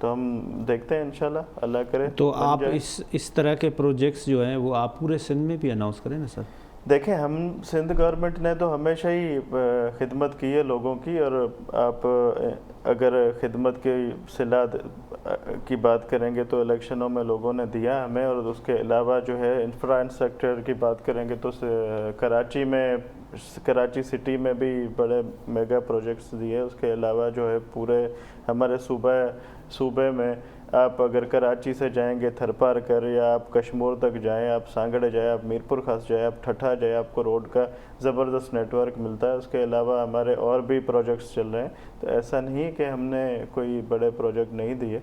تو ہم دیکھتے ہیں انشاءاللہ، اللہ کرے. تو آپ اس طرح کے پروجیکٹس جو ہیں وہ آپ پورے سندھ میں بھی اناؤنس کریں نا سر؟ دیکھیں ہم سندھ گورنمنٹ نے تو ہمیشہ ہی خدمت کی ہے لوگوں کی، اور آپ اگر خدمت کی صلاح کی بات کریں گے تو الیکشنوں میں لوگوں نے دیا ہمیں، اور اس کے علاوہ جو ہے انفراسٹرکچر کی بات کریں گے تو کراچی سٹی میں بھی بڑے میگا پروجیکٹس دیے. اس کے علاوہ جو ہے پورے ہمارے صوبے میں آپ اگر کراچی سے جائیں گے تھرپار کر، یا آپ کشمور تک جائیں، آپ سانگڑے جائیں، آپ میرپور خاص جائیں، آپ ٹھٹھا جائیں، آپ کو روڈ کا زبردست نیٹ ورک ملتا ہے. اس کے علاوہ ہمارے اور بھی پروجیکٹس چل رہے ہیں. تو ایسا نہیں کہ ہم نے کوئی بڑے پروجیکٹ نہیں دیے،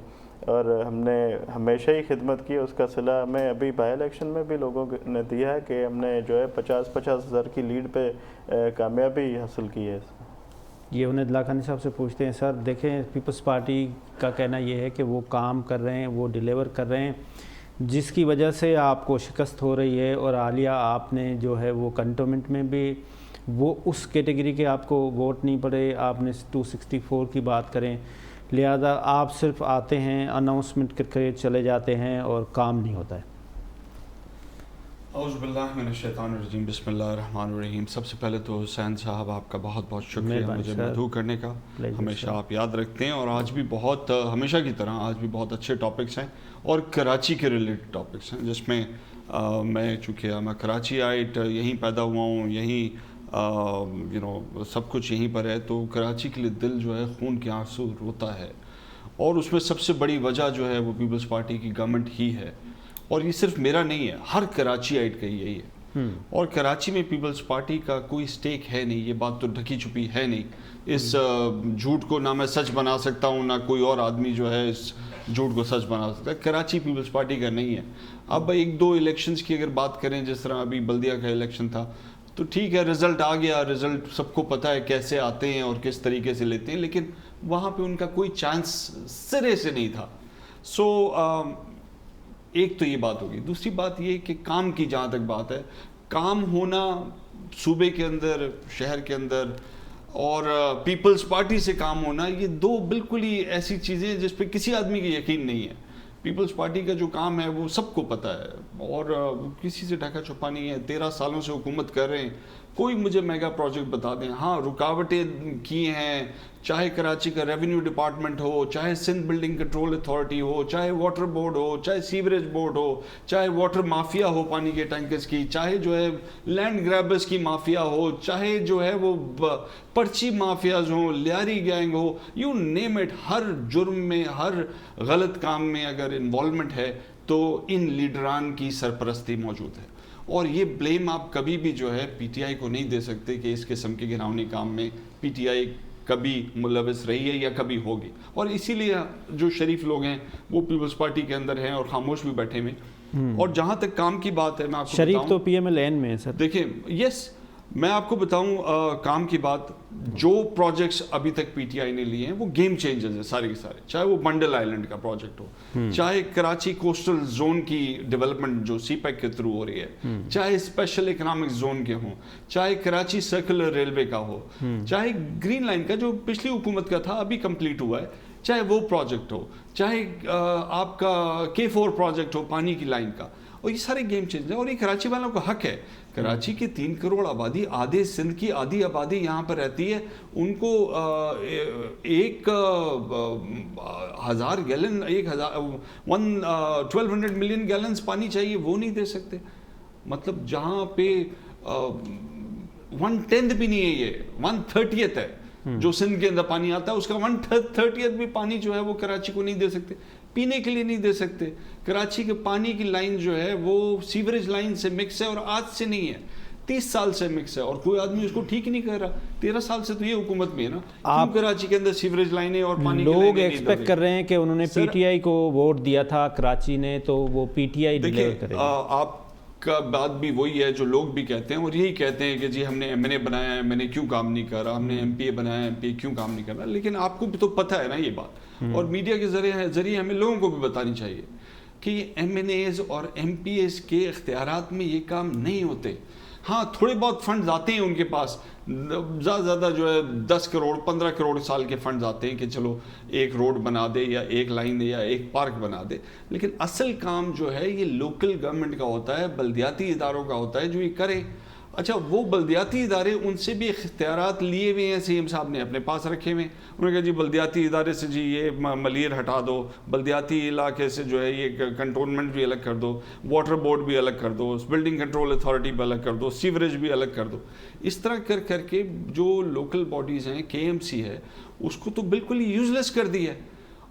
اور ہم نے ہمیشہ ہی خدمت کی. اس کا صلہ ہمیں ابھی بائی الیکشن میں بھی لوگوں نے دیا ہے کہ ہم نے جو ہے 50 ہزار کی لیڈ پہ کامیابی حاصل کی ہے. یہ انہیں دلاخانی صاحب سے پوچھتے ہیں. سر دیکھیں پیپلز پارٹی کا کہنا یہ ہے کہ وہ کام کر رہے ہیں، وہ ڈیلیور کر رہے ہیں، جس کی وجہ سے آپ کو شکست ہو رہی ہے. اور حالیہ آپ نے جو ہے وہ کنٹونمنٹ میں بھی وہ اس کیٹیگری کے آپ کو ووٹ نہیں پڑے، آپ نے 264 کی بات کریں، لہذا آپ صرف آتے ہیں اناؤنسمنٹ کر کے چلے جاتے ہیں اور کام نہیں ہوتا ہے. اعوذ باللہ من الشیطان الرجیم، بسم اللہ الرحمن الرحیم. سب سے پہلے تو حسین صاحب آپ کا بہت بہت شکریہ مجھے مدعو کرنے کا. ہمیشہ آپ یاد رکھتے ہیں، اور آج بھی بہت ہمیشہ کی طرح آج بھی بہت اچھے ٹاپکس ہیں، اور کراچی کے ریلیٹڈ ٹاپکس ہیں، جس میں میں چونکہ میں کراچی آئٹ یہیں پیدا ہوا ہوں، یہیں سب کچھ یہیں پر ہے، تو کراچی کے لیے دل جو ہے خون کے آنسو روتا ہے. اور اس میں سب سے بڑی وجہ جو ہے وہ پیپلز پارٹی کی گورنمنٹ ہی ہے. اور یہ صرف میرا نہیں ہے، ہر کراچی آئٹ کا یہی ہے. اور کراچی میں پیپلز پارٹی کا کوئی سٹیک ہے نہیں، یہ بات تو ڈھکی چھپی ہے نہیں. اس جھوٹ کو نہ میں سچ بنا سکتا ہوں، نہ کوئی اور آدمی جو ہے اس جھوٹ کو سچ بنا سکتا ہے. کراچی پیپلز پارٹی کا نہیں ہے. اب ایک دو الیکشنز کی اگر بات کریں، جس طرح ابھی بلدیہ کا الیکشن تھا، تو ٹھیک ہے رزلٹ آ گیا، رزلٹ سب کو پتہ ہے کیسے آتے ہیں اور کس طریقے سے لیتے ہیں، لیکن وہاں پہ ان کا کوئی چانس سرے سے نہیں تھا. سو ایک تو یہ بات ہوگی. دوسری بات یہ کہ کام کی جہاں تک بات ہے، کام ہونا صوبے کے اندر، شہر کے اندر، اور پیپلز پارٹی سے کام ہونا، یہ دو بالکل ہی ایسی چیزیں ہیں جس پہ کسی آدمی کی یقین نہیں ہے. پیپلز پارٹی کا جو کام ہے وہ سب کو پتہ ہے، اور کسی سے ڈھکا چھپا نہیں ہے. 13 سالوں سے حکومت کر رہے ہیں. کوئی مجھے میگا پروجیکٹ بتا دیں. ہاں رکاوٹیں کی ہیں، چاہے کراچی کا ریونیو ڈپارٹمنٹ ہو، چاہے سندھ بلڈنگ کنٹرول اتھارٹی ہو، چاہے واٹر بورڈ ہو، چاہے سیوریج بورڈ ہو، چاہے واٹر مافیا ہو پانی کے ٹینکرز کی، چاہے جو ہے لینڈ گریبرز کی مافیا ہو، چاہے جو ہے وہ پرچی مافیاز ہوں، لیاری گینگ ہو، یو نیم اٹ. ہر جرم میں، ہر غلط کام میں اگر انوالومنٹ ہے تو ان لیڈران کی سرپرستی موجود ہے. اور یہ بلیم آپ کبھی بھی جو ہے پی ٹی آئی کو نہیں دے سکتے کہ اس قسم کے گھناؤنی کام میں پی ٹی آئی کبھی ملوث رہی ہے یا کبھی ہوگی. اور اسی لیے جو شریف لوگ ہیں وہ پیپلز پارٹی کے اندر ہیں اور خاموش بھی بیٹھے ہوئے. اور جہاں تک کام کی بات ہے، میں آپ کو شریف تو پی ایم ایل این میں ہے سر. دیکھیں یس، میں آپ کو بتاؤں کام کی بات، جو پروجیکٹس ابھی تک پی ٹی آئی نے لیے ہیں وہ گیم چینجرز ہیں سارے کے سارے. چاہے وہ بنڈل آئیلینڈ کا پروجیکٹ ہو، چاہے کراچی کوسٹل زون کی ڈیولپمنٹ جو سی پیک کے تھرو ہو رہی ہے، چاہے اسپیشل اکنامک زون کے ہوں، چاہے کراچی سرکولر ریلوے کا ہو، چاہے گرین لائن کا جو پچھلی حکومت کا تھا ابھی کمپلیٹ ہوا ہے، چاہے وہ پروجیکٹ ہو، چاہے آپ کا K4 پروجیکٹ ہو پانی کی لائن کا. اور یہ سارے گیم چینجر ہیں. اور یہ کراچی والوں کا حق ہے. کراچی کی 3 کروڑ آبادی، آدھے سندھ کی آدھی آبادی یہاں پر رہتی ہے. ان کو 1,000 گیلن 1200 ملین گیلنز پانی چاہیے، وہ نہیں دے سکتے. مطلب جہاں پہ 1/10 بھی نہیں ہے، یہ 1/30 ہے جو سندھ کے اندر پانی آتا ہے، اس کا 1/30 بھی پانی جو ہے وہ کراچی کو نہیں دے سکتے، پینے کے لیے نہیں دے سکتے. کراچی کے پانی کی لائن جو ہے وہ سیوریج لائن سے مکس ہے، اور آج سے نہیں ہے، 30 سال سے مکس ہے، اور کوئی آدمی اس کو ٹھیک نہیں کر رہا. 13 سال سے تو یہ حکومت میں ہے نا. آپ کراچی کے اندر سیوریج لائنیں اور پانی کی لائنیں، لوگ ایکسپیکٹ کر رہے ہیں کہ انہوں نے پی ٹی آئی کو ووٹ دیا تھا کراچی نے، تو وہ پی ٹی آئی ڈیلیور کرے گا. آپ کا بات بھی وہی ہے جو لوگ بھی کہتے ہیں، اور یہی کہتے ہیں کہ جی ہم نے ایم این اے بنایا ہے، میں نے کیوں کام نہیں کر رہا، ہم نے ایم پی اے بنایا ہے، ایم پی اے کیوں کام نہیں کر رہا. لیکن آپ کو بھی تو پتہ ہے نا یہ بات، اور میڈیا کے ذریعے ہمیں لوگوں کو بھی بتانی چاہیے کہ یہ ایم این ایز اور ایم پی ایز کے اختیارات میں یہ کام نہیں ہوتے. ہاں تھوڑے بہت فنڈز آتے ہیں ان کے پاس, زیادہ زیادہ جو ہے 10 کروڑ 15 کروڑ سال کے فنڈز آتے ہیں کہ چلو ایک روڈ بنا دے یا ایک لائن دے یا ایک پارک بنا دے, لیکن اصل کام جو ہے یہ لوکل گورنمنٹ کا ہوتا ہے, بلدیاتی اداروں کا ہوتا ہے جو یہ کرے. اچھا وہ بلدیاتی ادارے ان سے بھی اختیارات لیے ہوئے ہیں, سی ایم صاحب نے اپنے پاس رکھے ہوئے ہیں. انہوں نے کہا جی بلدیاتی ادارے سے جی یہ ملیر ہٹا دو, بلدیاتی علاقے سے جو ہے یہ کنٹونمنٹ بھی الگ کر دو, واٹر بورڈ بھی الگ کر دو, بلڈنگ کنٹرول اتھارٹی بھی الگ کر دو, سیوریج بھی الگ کر دو. اس طرح کر کے جو لوکل باڈیز ہیں, کے ایم سی ہے, اس کو تو بالکل ہی یوزلیس کر دیا ہے.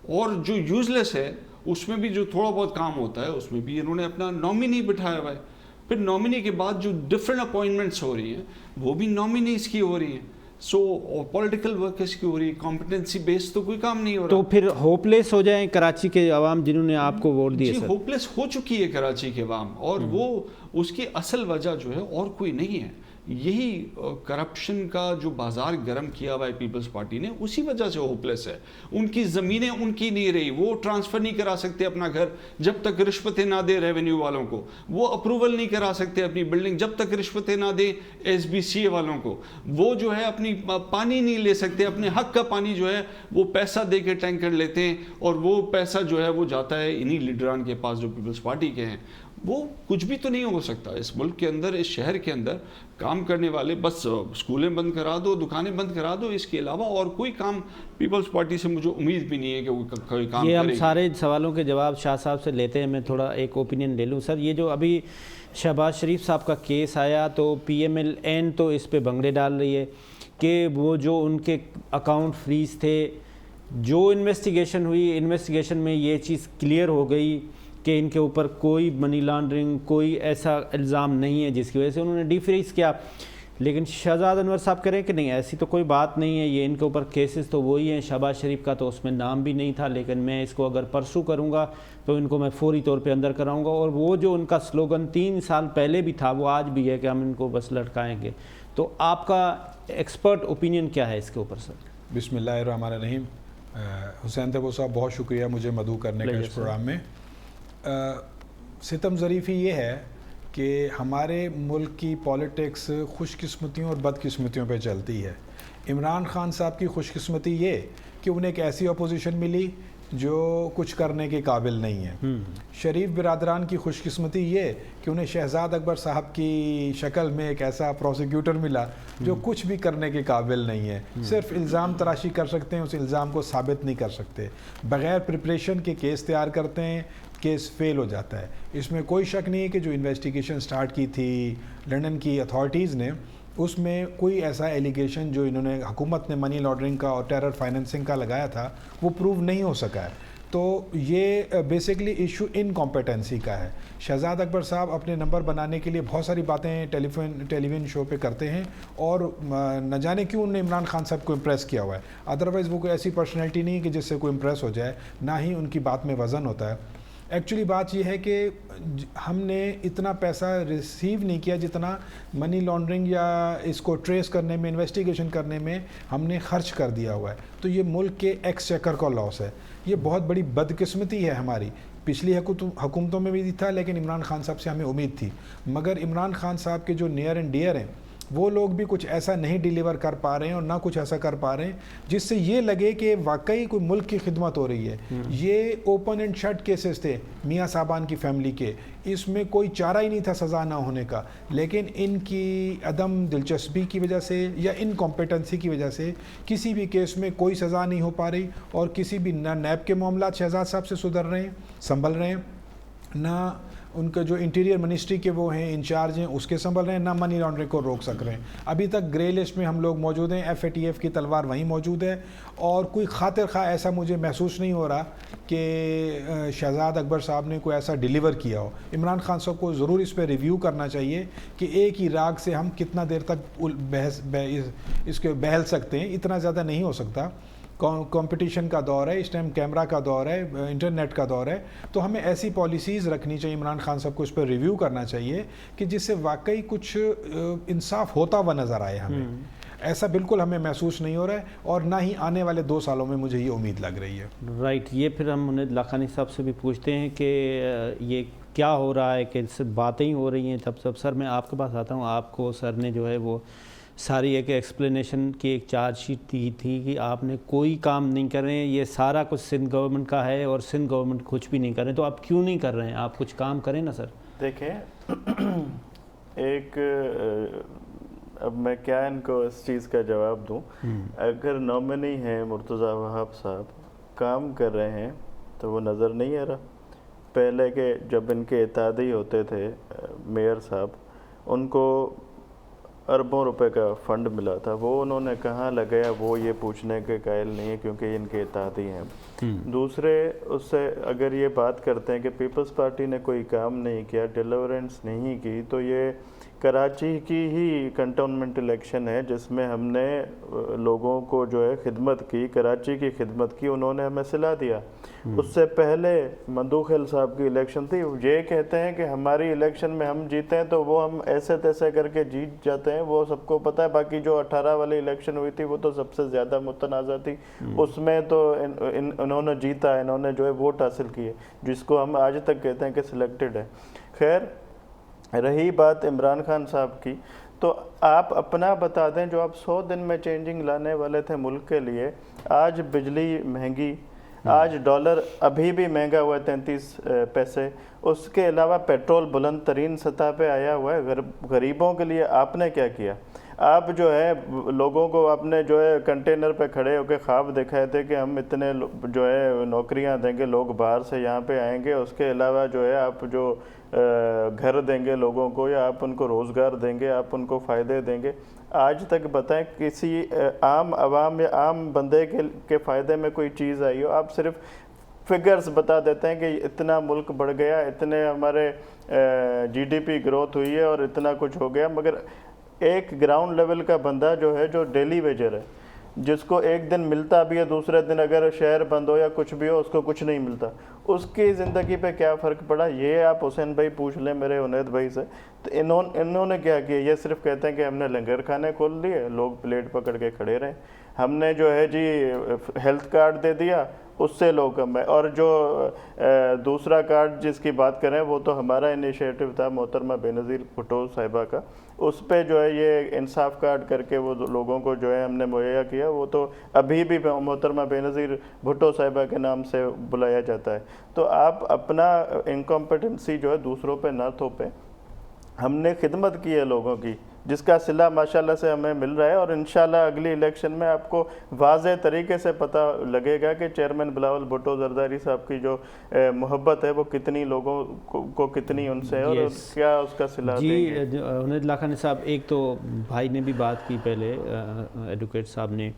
اور جو یوزلیس ہے اس میں بھی جو تھوڑا بہت کام ہوتا ہے اس میں بھی انہوں نے اپنا نامنی بٹھایا ہوا ہے. پھر نامنی کے بعد جو ڈفرینٹ اپوائنٹمنٹس ہو رہی ہیں وہ بھی نامنیز کی ہو رہی ہیں. سو پولیٹیکل ورکرز کی ہو رہی ہے, کمپٹنسی بیس تو کوئی کام نہیں ہو رہا. تو پھر ہوپ لیس ہو جائیں کراچی کے عوام جنہوں نے آپ کو ووٹ دیے؟ جی ہوپ لیس ہو چکی ہے کراچی کے عوام, اور وہ اس کی اصل وجہ جو ہے اور کوئی نہیں ہے, یہی کرپشن کا جو بازار گرم کیا ہوا ہے پیپلز پارٹی نے, اسی وجہ سے ہوپ لیس ہے. ان کی زمینیں ان کی نہیں رہی, وہ ٹرانسفر نہیں کرا سکتے اپنا گھر جب تک رشوتیں نہ دے ریونیو والوں کو, وہ اپروول نہیں کرا سکتے اپنی بلڈنگ جب تک رشوتیں نہ دے ایس بی سی اے والوں کو, وہ جو ہے اپنی پانی نہیں لے سکتے, اپنے حق کا پانی جو ہے وہ پیسہ دے کے ٹینکر لیتے ہیں, اور وہ پیسہ جو ہے وہ جاتا ہے انہی لیڈران کے پاس جو پیپلز پارٹی کے ہیں. وہ کچھ بھی تو نہیں ہو سکتا اس ملک کے اندر, اس شہر کے اندر کام کرنے والے بس اسکولیں بند کرا دو, دکانیں بند کرا دو, اس کے علاوہ اور کوئی کام پیپلز پارٹی سے مجھے امید بھی نہیں ہے کہ وہ کوئی کام کرے. یہ ہم سارے سوالوں کے جواب شاہ صاحب سے لیتے ہیں, میں تھوڑا ایک اوپینین لے لوں. سر یہ جو ابھی شہباز شریف صاحب کا کیس آیا تو پی ایم ایل این تو اس پہ بنگڑے ڈال رہی ہے کہ وہ جو ان کے اکاؤنٹ فریز تھے, جو انویسٹیگیشن ہوئی, انویسٹیگیشن میں یہ چیز کلیئر ہو گئی کہ ان کے اوپر کوئی منی لانڈرنگ, کوئی ایسا الزام نہیں ہے جس کی وجہ سے انہوں نے ڈی فریز کیا. لیکن شہزاد انور صاحب کہہ رہے ہیں کہ نہیں ایسی تو کوئی بات نہیں ہے, یہ ان کے اوپر کیسز تو وہی ہیں, شہباز شریف کا تو اس میں نام بھی نہیں تھا, لیکن میں اس کو اگر پرسو کروں گا تو ان کو میں فوری طور پہ اندر کراؤں گا. اور وہ جو ان کا سلوگن 3 سال پہلے بھی تھا وہ آج بھی ہے کہ ہم ان کو بس لٹکائیں گے. تو آپ کا ایکسپرٹ اوپینین کیا ہے اس کے اوپر؟ سر بسم اللہ الرحمن الرحیم. حسین طیبو صاحب بہت شکریہ مجھے مدعو کرنے کا اس پروگرام میں. ستم ظریفی یہ ہے کہ ہمارے ملک کی پولیٹکس خوش قسمتیوں اور بد قسمتیوں پہ چلتی ہے. عمران خان صاحب کی خوش قسمتی یہ کہ انہیں ایک ایسی اپوزیشن ملی جو کچھ کرنے کے قابل نہیں ہے. شریف برادران کی خوش قسمتی یہ کہ انہیں شہزاد اکبر صاحب کی شکل میں ایک ایسا پروسیکیوٹر ملا جو کچھ بھی کرنے کے قابل نہیں ہے, صرف الزام تراشی کر سکتے ہیں, اس الزام کو ثابت نہیں کر سکتے, بغیر پریپریشن کے کیس تیار کرتے ہیں, کیس فیل ہو جاتا ہے. اس میں کوئی شک نہیں ہے کہ جو انویسٹیگیشن سٹارٹ کی تھی لنڈن کی اتھارٹیز نے, اس میں کوئی ایسا ایلیگیشن جو انہوں نے حکومت نے منی لانڈرنگ کا اور ٹیرر فائننسنگ کا لگایا تھا وہ پروو نہیں ہو سکا ہے. تو یہ بیسکلی ایشو انکمپیٹنسی کا ہے. شہزاد اکبر صاحب اپنے نمبر بنانے کے لیے بہت ساری باتیں ٹیلی ویژن شو پہ کرتے ہیں, اور نہ جانے کیوں انہوں نے عمران خان صاحب کو امپریس کیا ہوا ہے. ادروائز وہ کوئی ایسی پرسنالٹی نہیں کہ جس سے کوئی امپریس ہو جائے, نہ ہی ان کی بات میں وزن ہوتا ہے. ایکچولی بات یہ ہے کہ ہم نے اتنا پیسہ ریسیو نہیں کیا جتنا منی لانڈرنگ یا اس کو ٹریس کرنے میں, انویسٹیگیشن کرنے میں ہم نے خرچ کر دیا ہوا ہے. تو یہ ملک کے ایکسچیکر کا لاس ہے. یہ بہت بڑی بدقسمتی ہے ہماری. پچھلی حکومتوں میں بھی تھا, لیکن عمران خان صاحب سے ہمیں امید تھی. مگر عمران خان صاحب کے جو نیئر اینڈ ڈیئر ہیں وہ لوگ بھی کچھ ایسا نہیں ڈیلیور کر پا رہے ہیں, اور نہ کچھ ایسا کر پا رہے ہیں جس سے یہ لگے کہ واقعی کوئی ملک کی خدمت ہو رہی ہے. یہ اوپن اینڈ شٹ کیسز تھے میاں صاحبان کی فیملی کے, اس میں کوئی چارہ ہی نہیں تھا سزا نہ ہونے کا, لیکن ان کی عدم دلچسپی کی وجہ سے یا انکمپیٹنسی کی وجہ سے کسی بھی کیس میں کوئی سزا نہیں ہو پا رہی, اور کسی بھی نہ نیب کے معاملات شہزاد صاحب سے سدھر رہے ہیں, سنبھل رہے ہیں, نہ ان کا جو انٹیریئر منسٹری کے وہ ہیں انچارج ہیں اس کے سنبھل رہے ہیں, نہ منی لانڈرنگ کو روک سک رہے ہیں. ابھی تک گرے لسٹ میں ہم لوگ موجود ہیں, ایف اے ٹی ایف کی تلوار وہیں موجود ہے, اور کوئی خاطر خواہ ایسا مجھے محسوس نہیں ہو رہا کہ شہزاد اکبر صاحب نے کوئی ایسا ڈیلیور کیا ہو. عمران خان صاحب کو ضرور اس پہ ریویو کرنا چاہیے کہ ایک ہی راگ سے ہم کتنا دیر تک اس کے بہل سکتے ہیں. اتنا زیادہ نہیں ہو سکتا. کمپٹیشن کا دور ہے اس ٹائم, کیمرہ کا دور ہے, انٹرنیٹ کا دور ہے, تو ہمیں ایسی پالیسیز رکھنی چاہیے. عمران خان صاحب کو اس پر ریویو کرنا چاہیے کہ جس سے واقعی کچھ انصاف ہوتا ہوا نظر آئے ہمیں. ایسا بالکل ہمیں محسوس نہیں ہو رہا ہے، اور نہ ہی آنے والے 2 سالوں میں مجھے یہ امید لگ رہی ہے. رائٹ، یہ پھر ہم انہیں لاکھانی صاحب سے بھی پوچھتے ہیں کہ یہ کیا ہو رہا ہے، کہ صرف باتیں ہی ہو رہی ہیں. تب سر میں آپ کے پاس آتا ہوں. آپ کو سر نے جو ہے وہ ساری ایک ایکسپلینیشن کی ایک چارج شیٹ دی تھی کہ آپ نے کوئی کام نہیں کر رہے ہیں، یہ سارا کچھ سندھ گورنمنٹ کا ہے اور سندھ گورنمنٹ کچھ بھی نہیں کر رہے ہیں. تو آپ کیوں نہیں کر رہے ہیں؟ آپ کچھ کام کریں نا سر. دیکھیں ایک اب میں کیا ان کو اس چیز کا جواب دوں. اگر نومنی ہیں مرتضیٰ وہاب صاحب، کام کر رہے ہیں تو وہ نظر نہیں آ رہا. پہلے کے جب ان کے اتحادی ہوتے تھے میئر صاحب، ان کو اربوں روپے کا فنڈ ملا تھا، وہ انہوں نے کہاں لگایا وہ یہ پوچھنے کے قائل نہیں ہے کیونکہ یہ ان کے اتحادی ہیں. دوسرے اس سے اگر یہ بات کرتے ہیں کہ پیپلز پارٹی نے کوئی کام نہیں کیا، ڈیلیورنس نہیں کی، تو یہ کراچی کی ہی کنٹونمنٹ الیکشن ہے جس میں ہم نے لوگوں کو جو ہے خدمت کی، کراچی کی خدمت کی، انہوں نے ہمیں صلاح دیا. اس سے پہلے مندوخیل صاحب کی الیکشن تھی. یہ کہتے ہیں کہ ہماری الیکشن میں ہم جیتے ہیں تو وہ ہم ایسے تیسے کر کے جیت جاتے ہیں، وہ سب کو پتہ ہے. باقی جو 18 والی الیکشن ہوئی تھی وہ تو سب سے زیادہ متنازع تھی، اس میں تو انہوں نے جیتا، انہوں نے جو ہے ووٹ حاصل کیے، جس کو ہم آج تک کہتے ہیں کہ سلیکٹڈ ہے. خیر، رہی بات عمران خان صاحب کی، تو آپ اپنا بتا دیں جو آپ 100 دن میں چینجنگ لانے والے تھے ملک کے لیے. آج بجلی مہنگی، آج ڈالر ابھی بھی مہنگا ہوا ہے 33 پیسے، اس کے علاوہ پیٹرول بلند ترین سطح پہ آیا ہوا ہے. غریبوں کے لیے آپ نے کیا کیا؟ آپ جو ہے لوگوں کو آپ نے جو ہے کنٹینر پہ کھڑے ہو کے خواب دکھائے تھے کہ ہم اتنے جو ہے نوکریاں دیں گے، لوگ باہر سے یہاں پہ آئیں گے. اس کے علاوہ جو ہے آپ جو گھر دیں گے لوگوں کو، یا آپ ان کو روزگار دیں گے، آپ ان کو فائدے دیں گے. آج تک بتائیں کسی عام عوام یا عام بندے کے فائدے میں کوئی چیز آئی ہو؟ آپ صرف فگرز بتا دیتے ہیں کہ اتنا ملک بڑھ گیا، اتنے ہمارے جی ڈی پی گروتھ ہوئی ہے اور اتنا کچھ ہو گیا. مگر ایک گراؤنڈ لیول کا بندہ جو ہے، جو ڈیلی ویجر ہے، جس کو ایک دن ملتا بھی ہے، دوسرے دن اگر شہر بند ہو یا کچھ بھی ہو اس کو کچھ نہیں ملتا، اس کی زندگی پہ کیا فرق پڑا؟ یہ آپ حسین بھائی پوچھ لیں میرے عنید بھائی سے. تو انہوں نے کیا کیا؟ یہ صرف کہتے ہیں کہ ہم نے لنگر کھانے کھول دیے، لوگ پلیٹ پکڑ کے کھڑے رہے. ہم نے جو ہے جی ہیلتھ کارڈ دے دیا، اس سے لوگ کم ہے. اور جو دوسرا کارڈ جس کی بات کریں وہ تو ہمارا انیشیٹو تھا محترمہ بے نظیر بھٹو صاحبہ کا، اس پہ جو ہے یہ انصاف کارڈ کر کے وہ لوگوں کو جو ہے ہم نے مہیا کیا. وہ تو ابھی بھی محترمہ بے نظیر بھٹو صاحبہ کے نام سے بلایا جاتا ہے. تو آپ اپنا انکمپیٹنسی جو ہے دوسروں پہ نہ تھوپیں. ہم نے خدمت کی ہے لوگوں کی، جس کا صلہ ماشاءاللہ سے ہمیں مل رہا ہے. اور انشاءاللہ اگلی الیکشن میں آپ کو واضح طریقے سے پتہ لگے گا کہ چیئرمین بلاول بھٹو زرداری صاحب کی جو محبت ہے وہ کتنی لوگوں کو کتنی ان سے ہے اور کیا اس کا صلہ دیں گے. جی عنید لاکھانی صاحب، ایک تو بھائی نے بھی بات کی پہلے ایڈوکیٹ صاحب نے،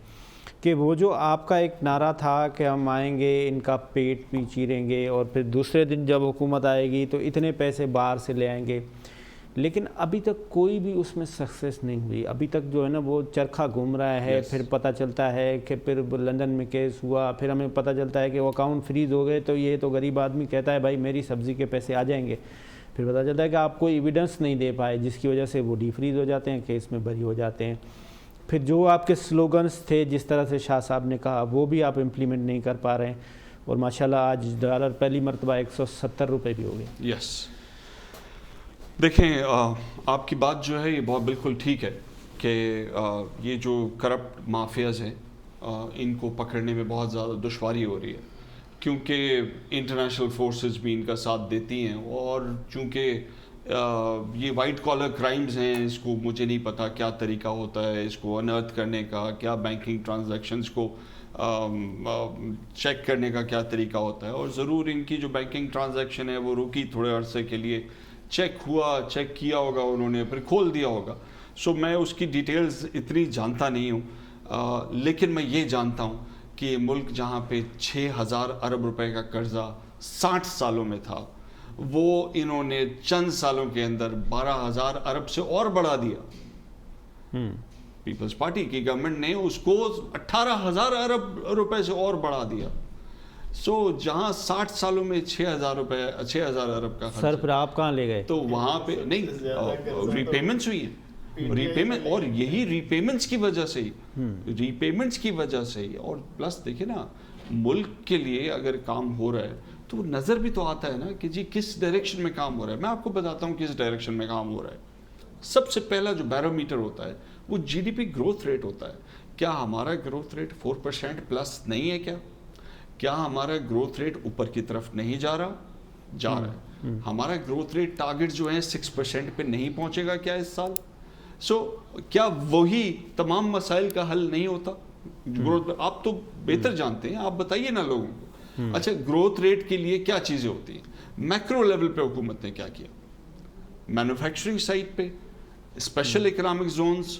کہ وہ جو آپ کا ایک نعرہ تھا کہ ہم آئیں گے ان کا پیٹ بھی چیریں گے اور پھر دوسرے دن جب حکومت آئے گی تو اتنے پیسے باہر سے لے آئیں گے، لیکن ابھی تک کوئی بھی اس میں سکسیس نہیں ہوئی. ابھی تک جو ہے نا وہ چرخہ گھوم رہا ہے. پھر پتہ چلتا ہے کہ پھر لندن میں کیس ہوا، پھر ہمیں پتہ چلتا ہے کہ وہ اکاؤنٹ فریز ہو گئے. تو یہ تو غریب آدمی کہتا ہے بھائی میری سبزی کے پیسے آ جائیں گے. پھر پتہ چلتا ہے کہ آپ کوئی ایویڈنس نہیں دے پائے، جس کی وجہ سے وہ ڈی فریز ہو جاتے ہیں، کیس میں بری ہو جاتے ہیں. پھر جو آپ کے سلوگنس تھے جس طرح سے شاہ صاحب نے کہا وہ بھی آپ امپلیمنٹ نہیں کر پا رہے ہیں. اور ماشاءاللہ آج ڈالر پہلی مرتبہ 170 روپے بھی ہو گئے. یس، دیکھیں آپ کی بات جو ہے یہ بہت بالکل ٹھیک ہے کہ یہ جو کرپٹ مافیاز ہیں ان کو پکڑنے میں بہت زیادہ دشواری ہو رہی ہے، کیونکہ انٹرنیشنل فورسز بھی ان کا ساتھ دیتی ہیں. اور چونکہ یہ وائٹ کالر کرائمز ہیں، اس کو مجھے نہیں پتا کیا طریقہ ہوتا ہے اس کو انرتھ کرنے کا، کیا بینکنگ ٹرانزیکشنز کو چیک کرنے کا کیا طریقہ ہوتا ہے. اور ضرور ان کی جو بینکنگ ٹرانزیکشن ہے وہ رکی تھوڑے عرصے کے لیے، چیک کیا ہوگا انہوں نے، پھر کھول دیا ہوگا. سو میں اس کی ڈیٹیلز اتنی جانتا نہیں ہوں، لیکن میں یہ جانتا ہوں کہ ملک جہاں پہ 6,000 ارب روپے کا قرضہ 60 سالوں میں تھا، وہ انہوں نے چند سالوں کے اندر 12,000 ارب سے اور بڑھا دیا. پیپلز پارٹی کی گورنمنٹ نے اس کو 18,000 ارب روپے سے اور بڑھا دیا. سو جہاں 60 سالوں میں 6,000 ارب کا سر پھر آپ کہاں لے گئے؟ تو وہاں پہ نہیں ری پیمنٹس ہوئی ہیں. ریپیمنٹ، اور یہی ریپیمنٹس کی وجہ سے ہی اور پلس دیکھیں نا ملک کے لیے اگر کام ہو رہا ہے تو نظر بھی تو آتا ہے نا کہ جی کس ڈائریکشن میں کام ہو رہا ہے. میں آپ کو بتاتا ہوں کس ڈائریکشن میں کام ہو رہا ہے. سب سے پہلا جو بیرومیٹر ہوتا ہے وہ G D P growth rate ہوتا ہے. کیا ہمارا گروتھ ریٹ 4% پلس نہیں ہے؟ کیا ہمارا گروتھ ریٹ اوپر کی طرف نہیں جا رہا ہے؟ ہمارا گروتھ ریٹ ٹارگٹ جو ہے 6% پہ نہیں پہنچے گا کیا اس سال؟ کیا وہی تمام مسائل کا حل نہیں ہوتا؟ گروتھ آپ تو بہتر جانتے ہیں، آپ بتائیے نا لوگوں کو. اچھا گروتھ ریٹ کے لیے کیا چیزیں ہوتی ہیں؟ میکرو لیول پہ حکومت نے کیا کیا؟ مینوفیکچرنگ سائٹ پہ اسپیشل اکنامک زونز،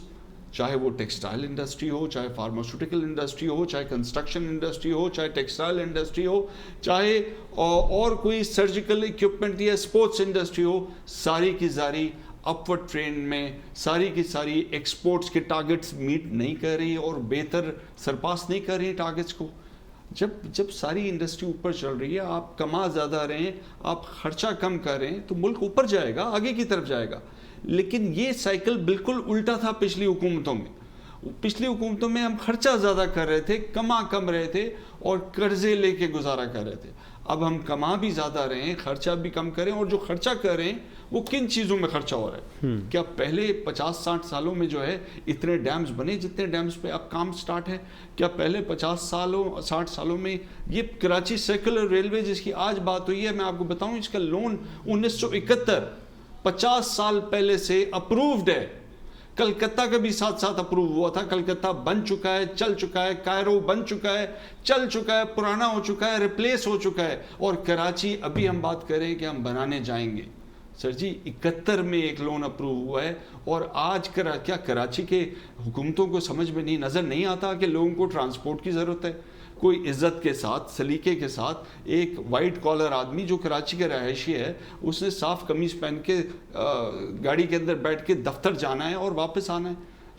چاہے وہ ٹیکسٹائل انڈسٹری ہو، چاہے فارماسیوٹیکل انڈسٹری ہو، چاہے کنسٹرکشن انڈسٹری ہو، چاہے ٹیکسٹائل انڈسٹری ہو، چاہے اور کوئی سرجیکل اکوپمنٹ یا اسپورٹس انڈسٹری ہو، ساری کی ساری اپورڈ ٹرینڈ میں، ساری کی ساری ایکسپورٹس کے ٹارگٹس میٹ نہیں کر رہی اور بہتر سرپاس نہیں کر رہی ٹارگٹس کو. جب ساری انڈسٹری اوپر چل رہی ہے، آپ کما زیادہ رہے ہیں، آپ خرچہ کم کر رہے ہیں تو ملک اوپر جائے گا، آگے کی طرف جائے گا. لیکن یہ سائیکل بالکل الٹا تھا پچھلی حکومتوں میں. ہم خرچہ زیادہ کر رہے تھے، کما کم رہے تھے اور قرضے لے کے گزارا کر رہے تھے. اب ہم کما بھی زیادہ رہے ہیں، خرچہ بھی کم کریں، اور جو خرچہ کر رہے ہیں وہ کن چیزوں میں خرچہ ہو رہا ہے؟ کیا پہلے 50-60 سالوں میں جو ہے اتنے ڈیمز بنے جتنے ڈیمز پہ اب کام سٹارٹ ہے؟ کیا پہلے 60 سالوں میں یہ کراچی سرکولر ریلوے جس کی آج بات ہوئی ہے، میں آپ کو بتاؤں اس کا لون 1971 50 سال پہلے سے اپرووڈ ہے. کلکتہ کا بھی ساتھ اپروو ہوا تھا. کلکتہ بن چکا ہے، چل چکا ہے. کائرو بن چکا ہے، چل چکا ہے، پرانا ہو چکا ہے، ریپلیس ہو چکا ہے. اور کراچی ابھی ہم بات کریں کہ ہم بنانے جائیں گے. سر جی 71 میں ایک لون اپروو ہوا ہے، اور آج کیا کراچی کے حکومتوں کو سمجھ میں نظر نہیں آتا کہ لوگوں کو ٹرانسپورٹ کی ضرورت ہے؟ کوئی عزت کے ساتھ، سلیقے کے ساتھ ایک وائٹ کالر آدمی جو کراچی کا رہائشی ہے، اس نے صاف قمیض پہن کے گاڑی کے اندر بیٹھ کے دفتر جانا ہے اور واپس آنا ہے.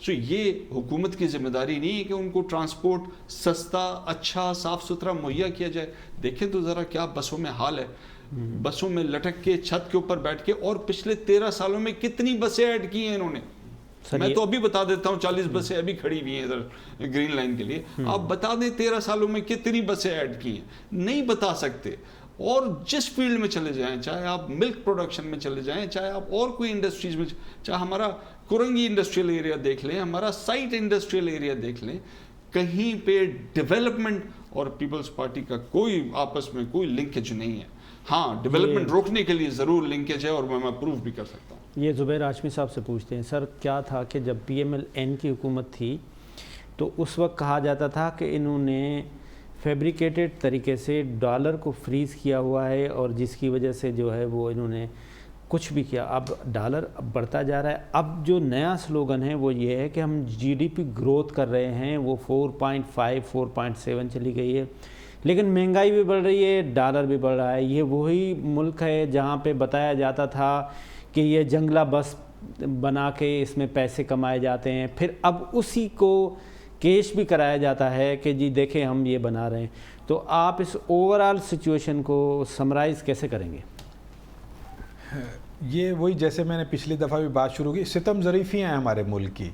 یہ حکومت کی ذمہ داری نہیں ہے کہ ان کو ٹرانسپورٹ سستا، اچھا، صاف ستھرا مہیا کیا جائے. دیکھیں تو ذرا کیا بسوں میں حال ہے. بسوں میں لٹک کے چھت کے اوپر بیٹھ کے، اور پچھلے 13 سالوں میں کتنی بسیں ایڈ کی ہیں انہوں نے. میں تو ابھی بتا دیتا ہوں 40 بسیں ابھی کھڑی ہوئی ہیں ادھر گرین لائن کے لیے. آپ بتا دیں 13 سالوں میں کتنی بسیں ایڈ کی ہیں. نہیں بتا سکتے. اور جس فیلڈ میں چلے جائیں، چاہے آپ ملک پروڈکشن میں چلے جائیں، چاہے آپ اور کوئی انڈسٹریز میں، چاہے ہمارا کرنگی انڈسٹریل ایریا دیکھ لیں، ہمارا سائٹ انڈسٹریل ایریا دیکھ لیں، کہیں پہ ڈیولپمنٹ اور پیپلز پارٹی کا کوئی آپس میں کوئی لنکیج نہیں ہے. ہاں ڈیولپمنٹ روکنے کے لیے ضرور لنکیج ہے، اور میں اپروو بھی کر سکتا ہوں. یہ زبیر ہاشمی صاحب سے پوچھتے ہیں. سر کیا تھا کہ جب پی ایم ایل این کی حکومت تھی تو اس وقت کہا جاتا تھا کہ انہوں نے فیبریکیٹڈ طریقے سے ڈالر کو فریز کیا ہوا ہے، اور جس کی وجہ سے جو ہے وہ انہوں نے کچھ بھی کیا. اب ڈالر بڑھتا جا رہا ہے. اب جو نیا سلوگن ہے وہ یہ ہے کہ ہم جی ڈی پی گروتھ کر رہے ہیں، وہ 4.5 4.7 چلی گئی ہے، لیکن مہنگائی بھی بڑھ رہی ہے، ڈالر بھی بڑھ رہا ہے. یہ وہی ملک ہے جہاں پہ بتایا جاتا تھا کہ یہ جنگلہ بس بنا کے اس میں پیسے کمائے جاتے ہیں، پھر اب اسی کو کیش بھی کرایا جاتا ہے کہ جی دیکھیں ہم یہ بنا رہے ہیں. تو آپ اس اوورآل سچویشن کو سمرائز کیسے کریں گے؟ یہ وہی جیسے میں نے پچھلی دفعہ بھی بات شروع کی، ستم ظریفیاں ہیں ہمارے ملک کی،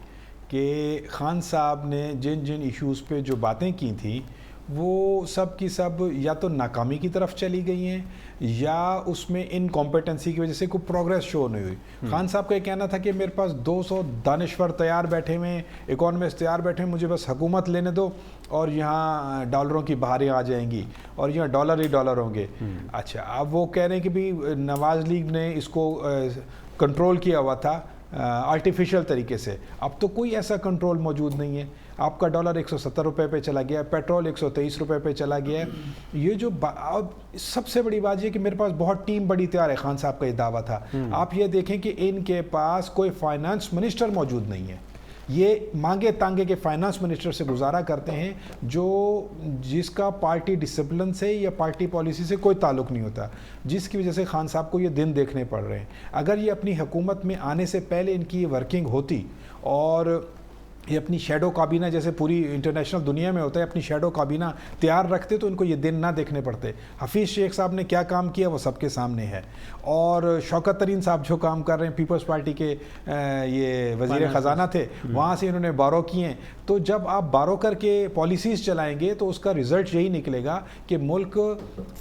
کہ خان صاحب نے جن ایشوز پہ جو باتیں کی تھیں وہ سب کی سب یا تو ناکامی کی طرف چلی گئی ہیں، یا اس میں انکمپیٹنسی کی وجہ سے کوئی پروگریس شو نہیں ہوئی. خان صاحب کا یہ کہنا تھا کہ میرے پاس 200 دانشور تیار بیٹھے ہوئے ہیں، اکانومسٹ تیار بیٹھے ہیں، مجھے بس حکومت لینے دو اور یہاں ڈالروں کی بہاریں آ جائیں گی اور یہاں ڈالر ہی ڈالر ہوں گے. اچھا اب وہ کہہ رہے ہیں کہ بھی نواز لیگ نے اس کو کنٹرول کیا ہوا تھا آرٹیفیشل طریقے سے. اب تو کوئی ایسا کنٹرول موجود نہیں ہے. آپ کا ڈالر 170 روپے پہ چلا گیا ہے، پیٹرول 123 روپے پہ چلا گیا ہے. یہ جو اب سب سے بڑی بات یہ کہ میرے پاس بہت ٹیم بڑی تیار ہے، خان صاحب کا یہ دعویٰ تھا. آپ یہ دیکھیں کہ ان کے پاس کوئی فائنانس منسٹر موجود نہیں ہے. یہ مانگے تانگے کے فائنانس منسٹر سے گزارا کرتے ہیں جس کا پارٹی ڈسپلن سے یا پارٹی پالیسی سے کوئی تعلق نہیں ہوتا، جس کی وجہ سے خان صاحب کو یہ دن دیکھنے پڑ رہے ہیں. اگر یہ اپنی حکومت میں آنے سے پہلے ان کی یہ ورکنگ ہوتی اور یہ اپنی شیڈو کابینہ جیسے پوری انٹرنیشنل دنیا میں ہوتا ہے اپنی شیڈو کابینہ تیار رکھتے تو ان کو یہ دن نہ دیکھنے پڑتے. حفیظ شیخ صاحب نے کیا کام کیا وہ سب کے سامنے ہے, اور شوکت ترین صاحب جو کام کر رہے ہیں پیپلز پارٹی کے یہ وزیر خزانہ تھے, وہاں سے انہوں نے بارو کیے ہیں. تو جب آپ بارو کر کے پالیسیز چلائیں گے تو اس کا رزلٹ یہی نکلے گا کہ ملک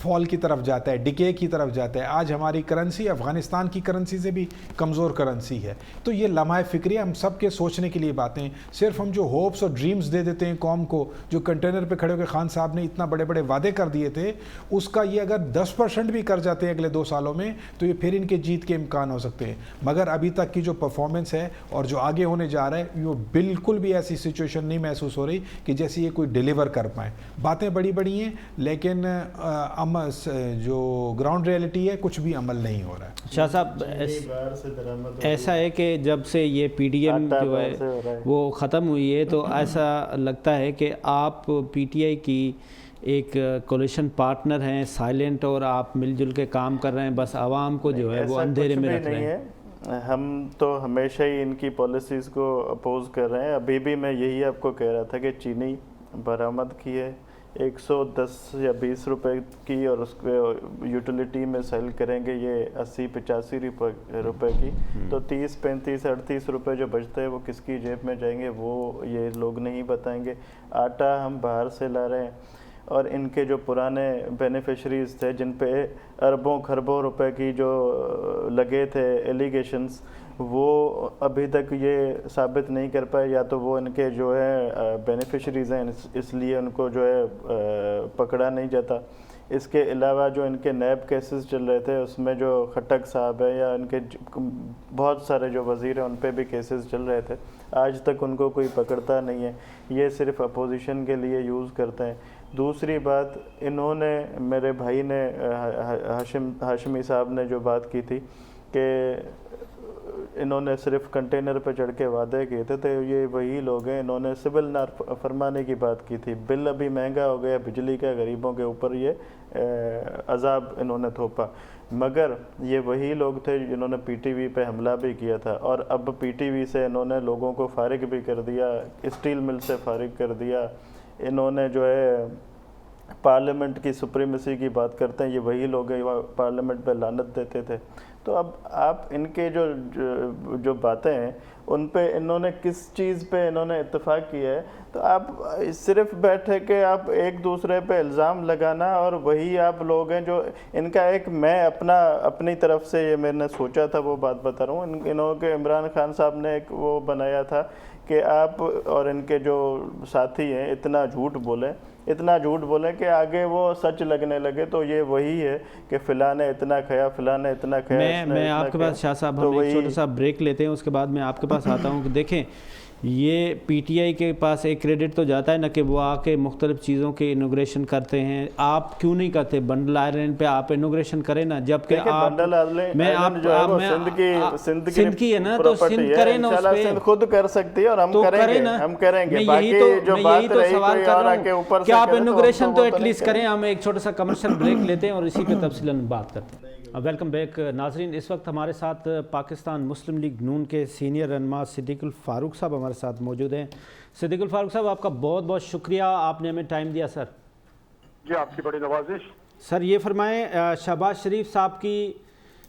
فال کی طرف جاتا ہے, ڈکے کی طرف جاتا ہے. آج ہماری کرنسی افغانستان کی کرنسی سے بھی کمزور کرنسی ہے. تو یہ لمحہ فکری ہم سب کے سوچنے کے لیے باتیں, صرف ہم جو ہوپس اور ڈریمز دے دیتے ہیں قوم کو, جو کنٹینر پہ کھڑے ہو کے خان صاحب نے اتنا بڑے بڑے وعدے کر دیے تھے, اس کا یہ اگر 10% بھی کر جاتے ہیں اگلے 2 سالوں میں تو یہ پھر ان کے جیت کے امکان ہو سکتے ہیں. مگر ابھی تک کی جو پرفارمنس ہے اور جو آگے ہونے جا رہا ہے وہ بالکل بھی ایسی سچویشن نہیں محسوس ہو رہی کہ جیسے یہ کوئی ڈیلیور کر پائیں. باتیں بڑی بڑی ہیں لیکن جو گراؤنڈ ریئلٹی ہے کچھ بھی عمل نہیں ہو رہا ہے. شاہ صاحب ایسا ہے کہ جب سے یہ پی ڈی ایم جو ہے وہ ختم ہوئی ہے تو ایسا لگتا ہے کہ آپ پی ٹی آئی کی ایک کولیشن پارٹنر ہیں, سائلنٹ, اور آپ مل جل کے کام کر رہے ہیں, بس عوام کو جو ہے وہ اندھیرے میں رکھ رہے ہیں. ہم تو ہمیشہ ہی ان کی پالیسیز کو اپوز کر رہے ہیں. ابھی بھی میں یہی آپ کو کہہ رہا تھا کہ چینی برآمد کی ہے 110 یا 20 روپے کی, اور اس کو یوٹیلیٹی میں سیل کریں گے یہ 80-85 روپے کی, تو 30-35-38 روپے جو بچتے ہیں وہ کس کی جیب میں جائیں گے وہ یہ لوگ نہیں بتائیں گے. آٹا ہم باہر سے لا رہے ہیں, اور ان کے جو پرانے بینیفیشریز تھے جن پہ اربوں خربوں روپے کی جو لگے تھے ایلیگیشنز, وہ ابھی تک یہ ثابت نہیں کر پائے, یا تو وہ ان کے جو ہے بینیفیشریز ہیں اس لیے ان کو جو ہے پکڑا نہیں جاتا. اس کے علاوہ جو ان کے نیب کیسز چل رہے تھے اس میں جو خٹک صاحب ہے یا ان کے بہت سارے جو وزیر ہیں ان پہ بھی کیسز چل رہے تھے, آج تک ان کو کوئی پکڑتا نہیں ہے. یہ صرف اپوزیشن کے لیے یوز کرتے ہیں. دوسری بات, انہوں نے میرے بھائی نے ہاشمی صاحب نے جو بات کی تھی کہ انہوں نے صرف کنٹینر پہ چڑھ کے وعدے کیے تھے, تو یہ وہی لوگ ہیں. انہوں نے سول نافرمانی کی بات کی تھی. بل ابھی مہنگا ہو گیا بجلی کا, غریبوں کے اوپر یہ عذاب انہوں نے تھوپا, مگر یہ وہی لوگ تھے جنہوں نے پی ٹی وی پہ حملہ بھی کیا تھا. اور اب پی ٹی وی سے انہوں نے لوگوں کو فارغ بھی کر دیا, اسٹیل مل سے فارغ کر دیا. انہوں نے جو ہے پارلیمنٹ کی سپریمیسی کی بات کرتے ہیں, یہ وہی لوگ ہیں پارلیمنٹ پہ لعنت دیتے تھے. تو اب آپ ان کے جو باتیں ہیں ان پہ انہوں نے کس چیز پہ انہوں نے اتفاق کیا ہے, تو آپ صرف بیٹھے کہ آپ ایک دوسرے پہ الزام لگانا, اور وہی آپ لوگ ہیں جو ان کا ایک, میں اپنی طرف سے یہ میں نے سوچا تھا وہ بات بتا رہا ہوں. انہوں کے عمران خان صاحب نے ایک وہ بنایا تھا کہ آپ اور ان کے جو ساتھی ہیں اتنا جھوٹ بولیں کہ آگے وہ سچ لگنے لگے. تو یہ وہی ہے کہ فلاں نے اتنا کھایا, فلاں نے اتنا کھایا. میں آپ کے پاس شاہ صاحب ہم ایک چھوٹا سا بریک لیتے ہیں, اس کے بعد میں آپ کے پاس آتا ہوں کہ دیکھیں یہ پی ٹی آئی کے پاس ایک کریڈٹ تو جاتا ہے نا کہ وہ آ کے مختلف چیزوں کے انوگریشن کرتے ہیں. آپ کیوں نہیں کرتے؟ بنڈل آئلینڈ پہ آپ انوگریشن کریں نا, جبکہ آپ سندھ کی ہے نا تو سندھ کریں نا, اس پہ خود کر سکتی ہے اور ہم کریں گے. میں یہی تو سوال کر رہا ہوں کہ آپ انوگریشن تو ایٹ لیسٹ کریں. ہم ایک چھوٹا سا کمرشل بریک لیتے ہیں اور اسی پہ تفصیلاً بات کرتے ہیں. ویلکم بیک ناظرین. اس وقت ہمارے ساتھ پاکستان مسلم لیگ نون کے سینئر رہنما صدیق الفاروق صاحب ہمارے ساتھ موجود ہیں. صدیق الفاروق صاحب آپ کا بہت بہت شکریہ, آپ نے ہمیں ٹائم دیا سر. جی آپ کی بڑی نوازش. سر یہ فرمائیں, شہباز شریف صاحب کی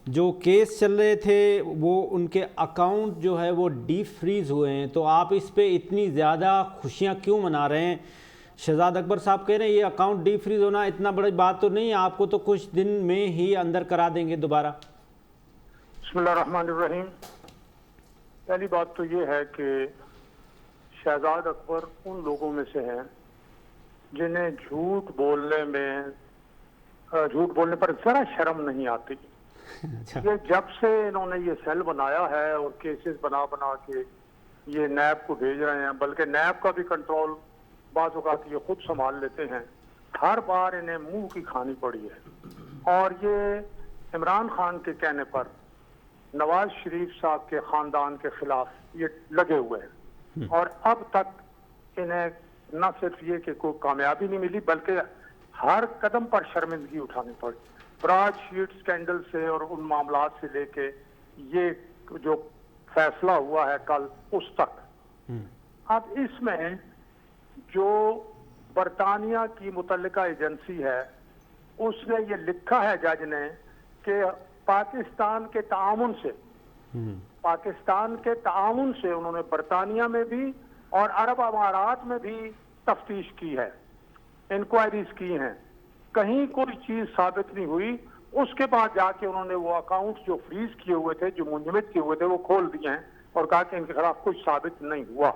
جو کیس چل رہے تھے وہ ان کے اکاؤنٹ جو ہے وہ ڈی فریز ہوئے ہیں, تو آپ اس پہ اتنی زیادہ خوشیاں کیوں منا رہے ہیں؟ شہزاد اکبر صاحب کہہ رہے ہیں یہ اکاؤنٹ ڈی فریز ہونا اتنا بڑی بات تو نہیں, آپ کو تو کچھ دن میں ہی اندر کرا دیں گے دوبارہ. بسم اللہ الرحمن الرحیم. پہلی بات تو یہ ہے کہ شہزاد اکبر ان لوگوں میں سے ہیں جنہیں جھوٹ بولنے پر ذرا شرم نہیں آتی. یہ جب سے انہوں نے یہ سیل بنایا ہے اور کیسز بنا کے یہ نیب کو بھیج رہے ہیں, بلکہ نیب کا بھی کنٹرول بعض اوقات یہ خود سنبھال لیتے ہیں, ہر بار انہیں منہ کی کھانی پڑی ہے. اور یہ عمران خان کے کہنے پر نواز شریف صاحب کے خاندان کے خلاف یہ لگے ہوئے ہیں, اور اب تک انہیں نہ صرف یہ کہ کوئی کامیابی نہیں ملی بلکہ ہر قدم پر شرمندگی اٹھانی پڑی. براڈ شیٹ سکینڈل سے اور ان معاملات سے لے کے یہ جو فیصلہ ہوا ہے کل اس تک, اب اس میں جو برطانیہ کی متعلقہ ایجنسی ہے اس نے یہ لکھا ہے جج نے کہ پاکستان کے تعاون سے انہوں نے برطانیہ میں بھی اور عرب امارات میں بھی تفتیش کی ہے، انکوائریز کی ہیں، کہیں کوئی چیز ثابت نہیں ہوئی. اس کے بعد جا کے انہوں نے وہ اکاؤنٹ جو فریز کیے ہوئے تھے، جو منجمد کیے ہوئے تھے، وہ کھول دیے ہیں اور کہا کہ ان کے خلاف کچھ ثابت نہیں ہوا.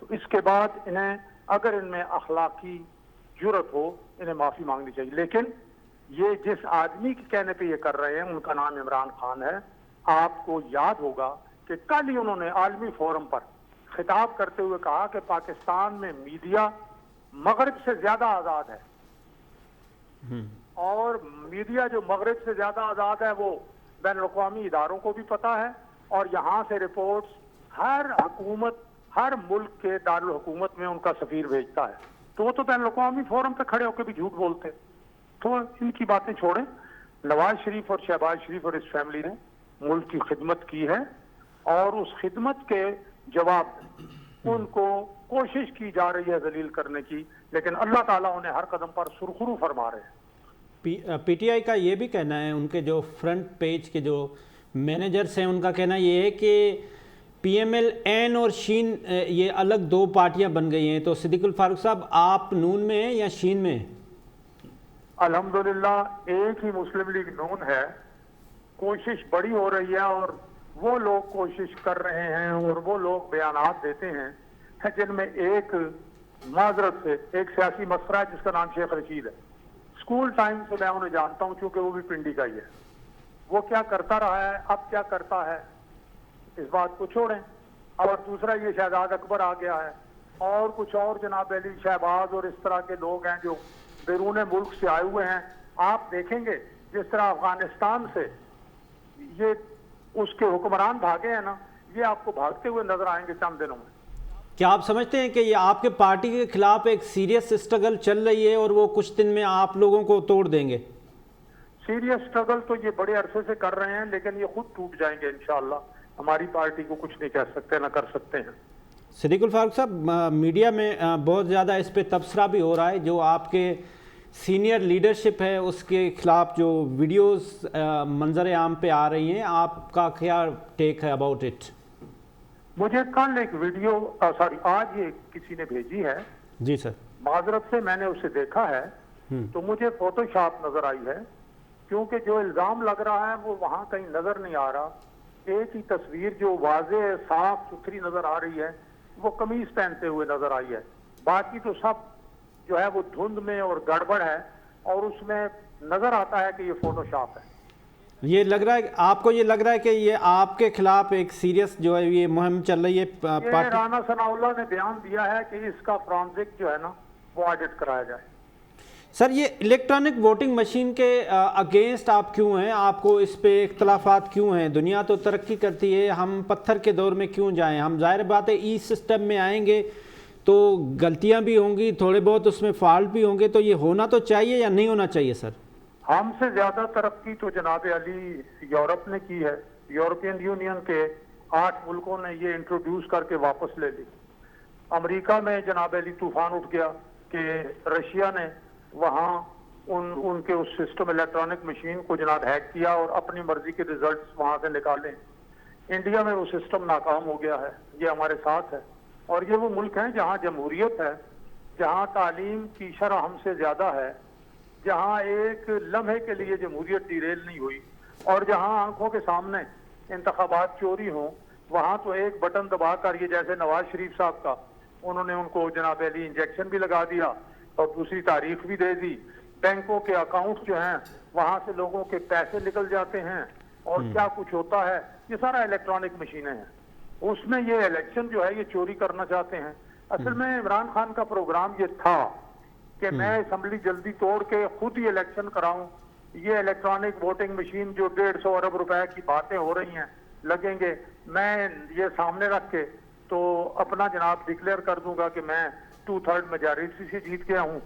تو اس کے بعد انہیں اگر ان میں اخلاقی جرت ہو انہیں معافی مانگنی چاہیے. لیکن یہ جس آدمی کے کہنے پہ یہ کر رہے ہیں ان کا نام عمران خان ہے. آپ کو یاد ہوگا کہ کل ہی انہوں نے عالمی فورم پر خطاب کرتے ہوئے کہا کہ پاکستان میں میڈیا مغرب سے زیادہ آزاد ہے، اور میڈیا جو مغرب سے زیادہ آزاد ہے وہ بین الاقوامی اداروں کو بھی پتا ہے، اور یہاں سے رپورٹس ہر ملک کے دارالحکومت میں ان کا سفیر بھیجتا ہے. تو وہ تو بین الاقوامی فورم پہ کھڑے ہو کے بھی جھوٹ بولتے. تو ان کی باتیں چھوڑیں. نواز شریف اور شہباز شریف اور اس فیملی نے ملک کی خدمت کی ہے، اور اس خدمت کے جواب ان کو کوشش کی جا رہی ہے ذلیل کرنے کی، لیکن اللہ تعالیٰ انہیں ہر قدم پر سرخرو فرما رہے ہیں. پی ٹی آئی کا یہ بھی کہنا ہے، ان کے جو فرنٹ پیج کے جو مینیجرز ہیں ان کا کہنا یہ ہے کہ پی ایم ایل این اور شین یہ الگ دو پارٹیاں بن گئی ہیں. تو صدیق الفاروق صاحب آپ نون میں ہیں یا شین میں ہیں؟ الحمدللہ ایک ہی مسلم لیگ نون ہے. کوشش بڑی ہو رہی ہے اور وہ لوگ کوشش کر رہے ہیں اور وہ لوگ بیانات دیتے ہیں جن میں ایک معذرت سے ایک سیاسی مسئلہ ہے جس کا نام شیخ رشید ہے. اسکول ٹائم سے میں انہیں جانتا ہوں چونکہ وہ بھی پنڈی کا ہی ہے. وہ کیا کرتا رہا ہے، اب کیا کرتا ہے اس بات کو چھوڑیں. اور دوسرا یہ شہزاد اکبر آ گیا ہے، اور کچھ اور جناب علی شہباز اور اس طرح کے لوگ ہیں جو بیرون ملک سے آئے ہوئے ہیں. آپ دیکھیں گے جس طرح افغانستان سے یہ اس کے حکمران بھاگے ہیں نا، یہ آپ کو بھاگتے ہوئے نظر آئیں گے چند دنوں میں. کیا آپ سمجھتے ہیں کہ یہ آپ کے پارٹی کے خلاف ایک سیریس اسٹرگل چل رہی ہے اور وہ کچھ دن میں آپ لوگوں کو توڑ دیں گے؟ سیریس اسٹرگل تو یہ بڑے عرصے سے کر رہے ہیں، لیکن یہ خود ٹوٹ جائیں گے انشاءاللہ. ہماری پارٹی کو کچھ نہیں کہہ سکتے، نہ کر سکتے ہیں. صدیق الفاروق صاحب، میڈیا میں بہت زیادہ اس پہ تبصرہ بھی ہو رہا ہے، جو آپ کے سینئر لیڈرشپ ہے اس کے خلاف جو ویڈیوز منظر عام پہ آ رہی ہیں، آپ کا کیا ٹیک ہے اباؤٹ اٹ؟ مجھے کل ایک ویڈیو آج یہ کسی نے بھیجی ہے. جی سر. معذرت سے میں نے اسے دیکھا ہے تو مجھے فوٹو شاپ نظر آئی ہے، کیونکہ جو الزام لگ رہا ہے وہ وہاں کہیں نظر نہیں آ رہا. ایک ہی تصویر جو واضح صاف ستھری نظر آ رہی ہے وہ قمیض پہنتے ہوئے نظر آئی ہے. باقی تو سب جو ہے وہ دھند میں اور گڑبڑ ہے، اور اس میں نظر آتا ہے کہ یہ فوٹو شاپ ہے. یہ لگ رہا ہے آپ کو، یہ لگ رہا ہے کہ یہ آپ کے خلاف ایک سیریس جو ہے یہ مہم چل رہی ہے پارٹی؟ رانا ثناء اللہ نے بیان دیا ہے کہ اس کا فرانزک جو ہے نا وہ آڈٹ کرایا جائے. سر یہ الیکٹرانک ووٹنگ مشین کے اگینسٹ آپ کیوں ہیں؟ آپ کو اس پہ اختلافات کیوں ہیں؟ دنیا تو ترقی کرتی ہے، ہم پتھر کے دور میں کیوں جائیں؟ ہم ظاہر بات ہے ای سسٹم میں آئیں گے تو غلطیاں بھی ہوں گی، تھوڑے بہت اس میں فالٹ بھی ہوں گے، تو یہ ہونا تو چاہیے یا نہیں ہونا چاہیے سر؟ ہم سے زیادہ ترقی تو جناب علی یورپ نے کی ہے. یورپین یونین کے 8 ملکوں نے یہ انٹروڈیوس کر کے واپس لے لی. امریکہ میں جناب علی طوفان اٹھ گیا کہ رشیا نے وہاں ان کے اس سسٹم الیکٹرانک مشین کو جناب ہیک کیا اور اپنی مرضی کے ریزلٹس وہاں سے نکالے. انڈیا میں وہ سسٹم ناکام ہو گیا ہے. یہ ہمارے ساتھ ہے، اور یہ وہ ملک ہیں جہاں جمہوریت ہے، جہاں تعلیم کی شرح ہم سے زیادہ ہے، جہاں ایک لمحے کے لیے جمہوریت ڈیریل نہیں ہوئی، اور جہاں آنکھوں کے سامنے انتخابات چوری ہوں. وہاں تو ایک بٹن دبا کر، یہ جیسے نواز شریف صاحب کا، انہوں نے ان کو جناب علی انجیکشن بھی لگا دیا اور دوسری تاریخ بھی دے دی. بینکوں کے اکاؤنٹ جو ہیں وہاں سے لوگوں کے پیسے نکل جاتے ہیں اور کیا کچھ ہوتا ہے. یہ سارا الیکٹرانک مشینیں ہیں. اس میں یہ الیکشن جو ہے یہ چوری کرنا چاہتے ہیں. اصل میں عمران خان کا پروگرام یہ تھا کہ میں اسمبلی جلدی توڑ کے خود ہی الیکشن کراؤں. یہ الیکٹرانک ووٹنگ مشین جو 150 ارب روپے کی باتیں ہو رہی ہیں لگیں گے، میں یہ سامنے رکھ کے تو اپنا جناب ڈکلیئر کر دوں گا کہ میں 2/3 میجارٹی سے جیت گیا ہوں.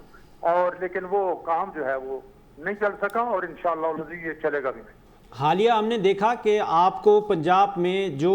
اور لیکن وہ کام جو ہے وہ نہیں چل سکا، اور انشاءاللہ یہ چلے گا بھی نہیں. حالیہ ہم نے دیکھا کہ آپ کو پنجاب میں جو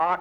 8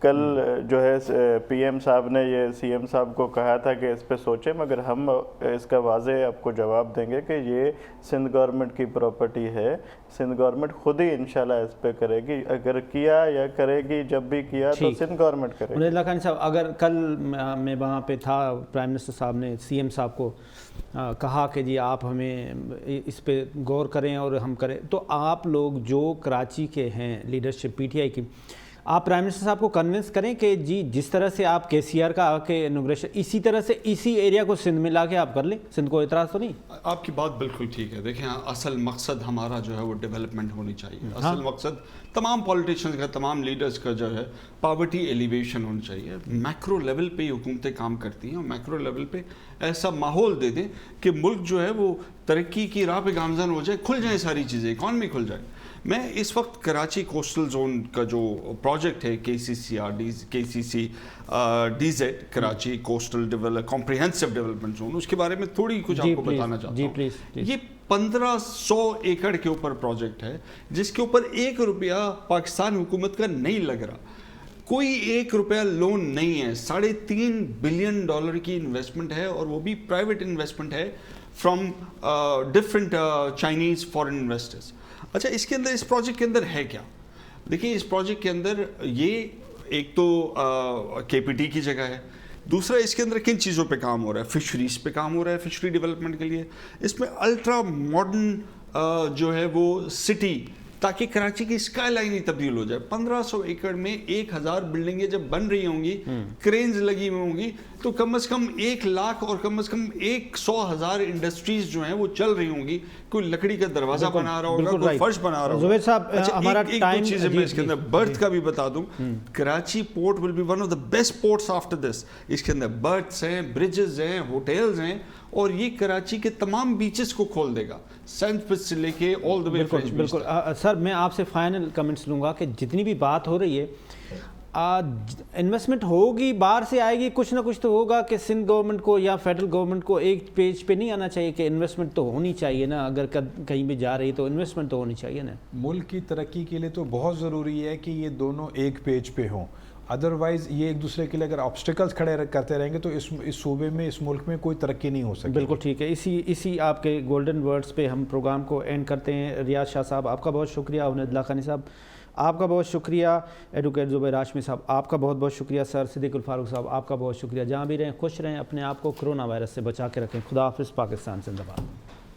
کل جو ہے پی ایم صاحب نے یہ سی ایم صاحب کو کہا تھا کہ اس پہ سوچیں، مگر ہم اس کا واضح آپ کو جواب دیں گے کہ یہ سندھ گورنمنٹ کی پراپرٹی ہے، سندھ گورنمنٹ خود ہی انشاءاللہ اس پہ کرے گی، اگر کیا یا کرے گی، جب بھی کیا تو سندھ گورنمنٹ کرے گی۔ اللہ خان صاحب، اگر کل میں وہاں پہ تھا، پرائم منسٹر صاحب نے سی ایم صاحب کو کہا کہ جی آپ ہمیں اس پہ غور کریں اور ہم کریں، تو آپ لوگ جو کراچی کے ہیں لیڈرشپ پی ٹی آئی کی، آپ پرائم منسٹر صاحب کو کنونس کریں کہ جی جس طرح سے آپ کے سی آر کا آ کے انوگریشن، اسی طرح سے اسی ایریا کو سندھ میں لا کے آپ کر لیں، سندھ کو اعتراض تو نہیں؟ آپ کی بات بالکل ٹھیک ہے۔ دیکھیں اصل مقصد ہمارا جو ہے وہ ڈیولپمنٹ ہونی چاہیے، اصل مقصد تمام پولیٹیشینز کا، تمام لیڈرز کا جو ہے پاورٹی ایلیویشن ہونی چاہیے۔ میکرو لیول پہ ہی حکومتیں کام کرتی ہیں، اور میکرو لیول پہ ایسا ماحول دے دیں کہ ملک جو ہے وہ ترقی کی راہ پہ گامزن ہو جائے، کھل جائیں ساری چیزیں، اکانومی کھل جائے۔ میں اس وقت کراچی کوسٹل زون کا جو پروجیکٹ ہے KCC DZ Karachi coastal comprehensive development zone, اس کے بارے میں تھوڑی کچھ آپ کو بتانا چاہتا ہوں۔ یہ 1500 ایکڑ کے اوپر پروجیکٹ ہے، جس کے اوپر 1 روپیہ پاکستان حکومت کا نہیں لگ رہا، کوئی 1 روپیہ لون نہیں ہے، $3.5 بلین کی انویسٹمنٹ ہے، اور وہ بھی پرائیویٹ انویسٹمنٹ ہے from different Chinese foreign investors. اچھا، اس کے اندر، اس پروجیکٹ کے اندر ہے کیا؟ دیکھیں اس پروجیکٹ کے اندر یہ ایک تو KPT کی جگہ ہے، دوسرا اس کے اندر کن چیزوں پہ کام ہو رہا ہے؟ فشریز پہ کام ہو رہا ہے، فشری ڈیولپمنٹ کے لیے۔ اس میں الٹرا ماڈرن جو ہے وہ سٹی، تاکہ کراچی کی اسکائی لائن ہی تبدیل ہو جائے۔ 1500 ایکڑ میں 1000 بلڈنگیں جب بن رہی ہوں گی، کرینز لگی ہوئی ہوں گی، تو کم از کم 1 لاکھ اور کم از کم 100,000 انڈسٹریز جو ہیں وہ چل رہی ہوں گی۔ کوئی لکڑی کا دروازہ بنا رہا ہوگا، کوئی فرش بنا رہا ہوگا۔ زبیر صاحب، ہمارا ٹائم، چیزیں میں اس کے اندر برتھ کا بھی بتا دوں، Karachi port will be one of the best ports after this. اس کے اندر برتھس ہیں، بریجز ہیں، ہوٹلز ہیں، اور یہ کراچی کے تمام بیچز کو کھول دے گا، سینٹ فٹز سے لے کے آل دا وے فرینچ بیچ۔ بالکل سر، میں آپ سے فائنل کمنٹس لوں گا کہ جتنی بھی بات ہو رہی ہے، انویسٹمنٹ ہوگی، باہر سے آئے گی، کچھ نہ کچھ تو ہوگا کہ سندھ گورنمنٹ کو یا فیڈرل گورنمنٹ کو ایک پیج پہ نہیں آنا چاہیے کہ انویسٹمنٹ تو ہونی چاہیے نا، اگر کہیں بھی جا رہی تو انویسٹمنٹ تو ہونی چاہیے نا۔ ملک کی ترقی کے لیے تو بہت ضروری ہے کہ یہ دونوں ایک پیج پہ ہوں، ادروائز یہ ایک دوسرے کے لیے اگر آبسٹیکلز کھڑے کرتے رہیں گے تو اس صوبے میں، اس ملک میں کوئی ترقی نہیں ہو سکتی۔ بالکل ٹھیک ہے، اسی آپ کے گولڈن ورڈز پہ ہم پروگرام کو اینڈ کرتے ہیں۔ ریاض شاہ صاحب آپ کا بہت شکریہ، عونید لاکھانی صاحب آپ کا بہت شکریہ، ایڈوکیٹ زبیر ہاشمی صاحب آپ کا بہت بہت شکریہ، سر صدیق الفاروق صاحب آپ کا بہت شکریہ۔ جہاں بھی رہیں خوش رہیں، اپنے آپ کو کرونا وائرس سے بچا کے رکھیں۔ خدا حافظ، پاکستان زندہ باد۔